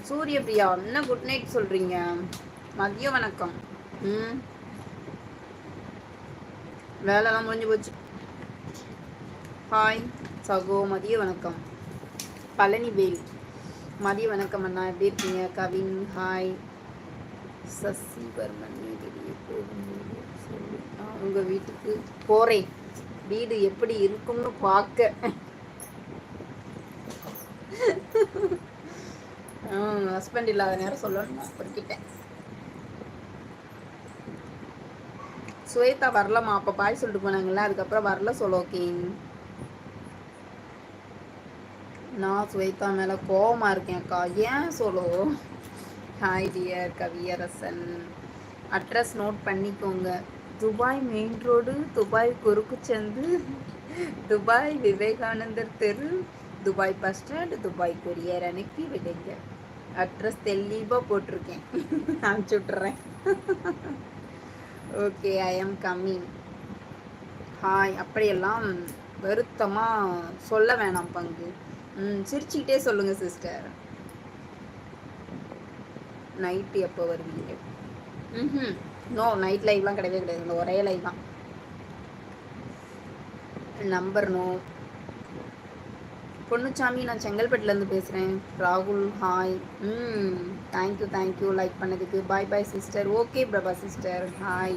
சூரிய பிரியா என்ன good night சொல்றீங்க? மதிய வணக்கம். ம், வேலைலாம் முடிஞ்சு போச்சு. ஹாய் சகோ, மதிய வணக்கம். பழனி வேல், மதிய வணக்கம் அண்ணா, எப்படி இருக்கீங்க? கவின் ஹாய். சசிவர்மன், நீ வெளியே போகும்போது சொல்லு, நான் உங்கள் வீட்டுக்கு போகிறேன். வீடு எப்படி இருக்கும்னு பார்க்க. ஹஸ்பண்ட் இல்லாத நேரம் சொல்லணும் பொறுக்கிட்டேன். சுவேதா வரலம்மா, அப்போ பாய் சொல்லிட்டு போனாங்கல்ல, அதுக்கப்புறம் வரல சொல்லோக்கின். நான் சுவேதா மேலே கோவமாக இருக்கேன் அக்கா. ஏன் சொல்லோ? Hi dear Kaviyarasan. Address note பண்ணிக்கோங்க. துபாய் மெயின் ரோடு, துபாய் குறுக்கு சந்து, துபாய் விவேகானந்தர் தெரு, Dubai bus stand, Dubai courier அனுப்பி விடுங்க. அட்ரஸ் தெளிவாக போட்டிருக்கேன், அனுப்பிச்சி விட்றேன். Okay, I am coming. Hi. அப்படியெல்லாம் வருத்தமாக சொல்ல வேணாம் பங்கு. சிரிச்சுக்கிட்டே சொல்லுங்கள் சிஸ்டர். நைட்டு எப்போ வருவீங்க? நோ, நைட் லைவ்லாம் கிடையவே கிடையாது. இந்த ஒரே லைவ் தான். Number no. பொண்ணுச்சாமி, நான் செங்கல்பட்டுலேருந்து பேசுகிறேன். ராகுல் ஹாய். தேங்க்யூ தேங்க்யூ லைக் பண்ணதுக்கு. Bye bye sister. Okay Prabha sister hi.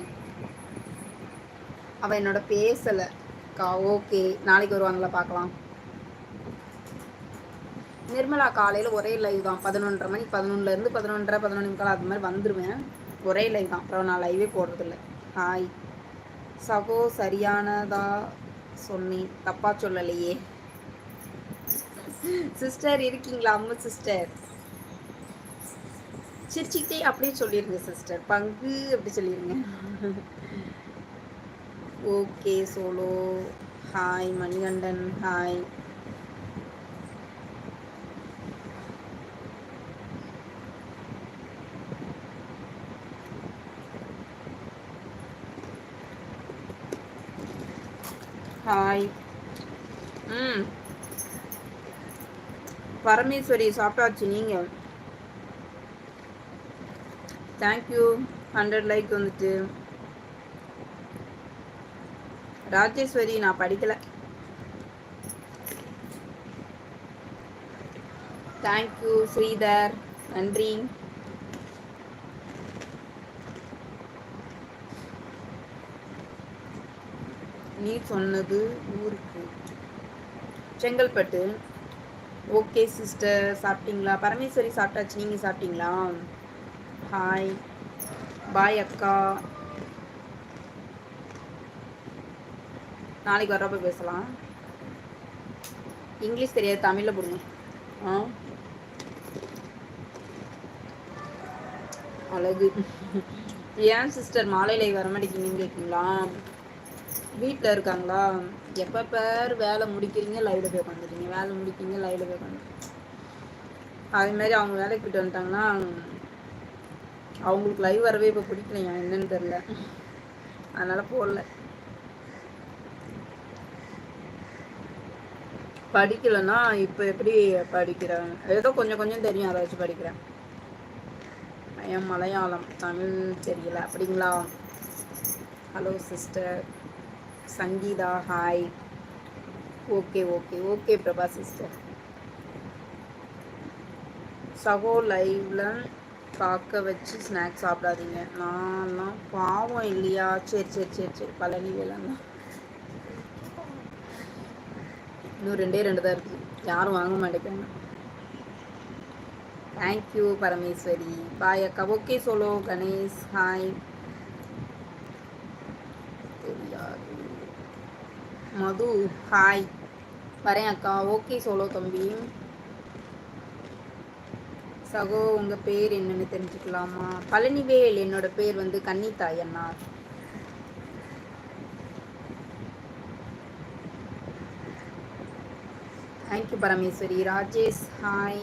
அவள் என்னோட பேசலைக்கா. ஓகே, நாளைக்கு வருவாங்களா பார்க்கலாம். நிர்மலா காலையில் ஒரே லைவ் தான். 11:30 மணி, 11லேருந்து 11:30 11:15 அது மாதிரி வந்துடுவேன். ஒரே லைவ் தான். அப்புறம் நான் லைவே போடுறதில்ல. ஹாய் சகோ, சரியானதா சொன்னேன், தப்பா சொல்லலையே. சிஸ்டர் இருக்கீங்களா? அம்மு சிஸ்டர் சிரிச்சுக்கிட்டே அப்படியே சொல்லிடுங்க சிஸ்டர். பங்கு அப்படி சொல்லிடுங்க. Okay solo hi. Manikandan hi. Hi. Parameswari சாப்பிட்டாச்சு. நீங்கள்? தேங்க்யூ. 100 லைக் வந்துட்டு. ராஜேஸ்வரி, நான் படிக்கலை. தேங்க்யூ ஸ்ரீதர், நன்றி. நீ சொன்னது ஊருக்கு செங்கல்பட்டு. ஓகே சிஸ்டர், சாப்பிட்டீங்களா? பரமேஸ்வரி சாப்பிட்டாச்சு. நீங்கள் சாப்பிட்டீங்களா? ஹாய். பாய் அக்கா. நாளைக்கு வர்றப்ப பேசலாம். இங்கிலீஷ் தெரியாது, தமிழில் போடுங்க. அழகு. ஏன் சிஸ்டர் மாலையில் வர மாட்டேங்கிங்கன்னு கேட்குங்களா? வீட்டில் இருக்காங்களா? எப்போ பேர் வேலை முடிக்கிறீங்க லைவில் போய் உட்காந்துருக்கீங்க, வேலை முடிக்கிறீங்க லைவில் போய் உட்காந்து. அதுமாரி அவங்க வேலைக்கு போய்ட்டு வந்துட்டாங்கன்னா அவங்களுக்கு லைவ் வரவே இப்போ பிடிக்கலையா என்னன்னு தெரில, அதனால் போடல. படிக்கலைன்னா இப்போ எப்படி படிக்கிறேன்? ஏதோ கொஞ்சம் கொஞ்சம் தெரியும், அதை வச்சு படிக்கிறேன். என் மலையாளம், தமிழ் தெரியல. அப்படிங்களா? Hello sister Sangeetha hi. Okay okay okay Prabha sister. சகோ லைவ்ல பார்க்க வச்சு ஸ்நாக்ஸ் சாப்பிடாதீங்க. நான்லாம் பாவம் இல்லையா? சரி சரி சரி சரி. பழனி வேலைன்னா இன்னும் 2 தான் இருக்குது, யாரும் வாங்க மாட்டேங்கிறாங்க. தேங்க்யூ பரமேஸ்வரி. பாய் அக்கா. Okay solo Ganesh hi. தெரியாது. மது ஹாய். வரேன் அக்கா. ஓகே சோலோ தம்பி. சகோ, உங்கள் பேர் என்னன்னு தெரிஞ்சுக்கலாமா? பழனிவேல். என்னோட பேர் வந்து கன்னித்தாய் அண்ணா. தேங்க்யூ பரமேஸ்வரி. ராஜேஷ் ஹாய்.